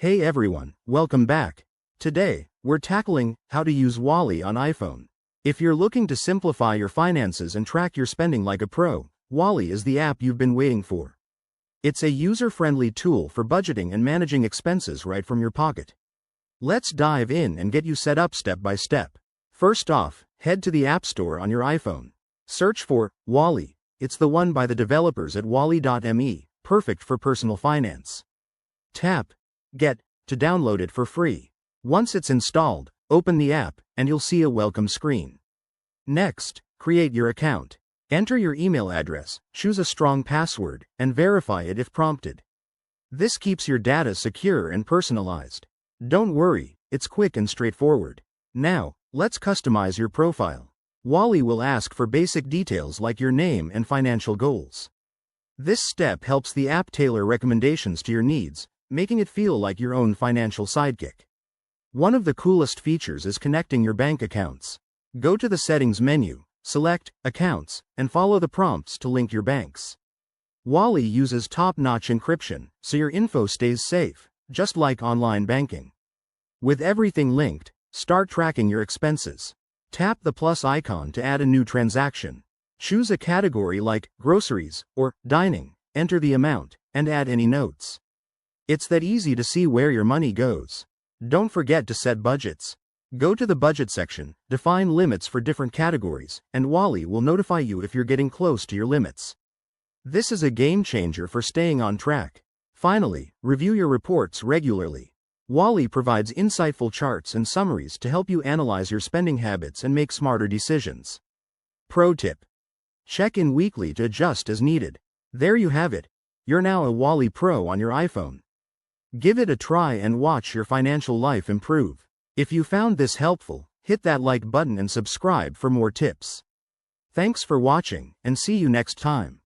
Hey everyone, welcome back. Today, we're tackling how to use Wally on iPhone. If you're looking to simplify your finances and track your spending like a pro, Wally is the app you've been waiting for. It's a user-friendly tool for budgeting and managing expenses right from your pocket. Let's dive in and get you set up step by step. First off, head to the App Store on your iPhone. Search for Wally. It's the one by the developers at wally.me, perfect for personal finance. Tap Get to download it for free. Once it's installed, open the app, and you'll see a welcome screen. Next, create your account. Enter your email address, choose a strong password, and verify it if prompted. This keeps your data secure and personalized. Don't worry, it's quick and straightforward. Now, let's customize your profile. Wally will ask for basic details like your name and financial goals. This step helps the app tailor recommendations to your needs, making it feel like your own financial sidekick. One of the coolest features is connecting your bank accounts. Go to the Settings menu, select Accounts, and follow the prompts to link your banks. Wally uses top-notch encryption, so your info stays safe, just like online banking. With everything linked, start tracking your expenses. Tap the plus icon to add a new transaction. Choose a category like groceries or dining, enter the amount, and add any notes. It's that easy to see where your money goes. Don't forget to set budgets. Go to the budget section, define limits for different categories, and Wally will notify you if you're getting close to your limits. This is a game changer for staying on track. Finally, review your reports regularly. Wally provides insightful charts and summaries to help you analyze your spending habits and make smarter decisions. Pro tip: check in weekly to adjust as needed. There you have it. You're now a Wally Pro on your iPhone. Give it a try and watch your financial life improve. If you found this helpful, hit that like button and subscribe for more tips. Thanks for watching, and see you next time.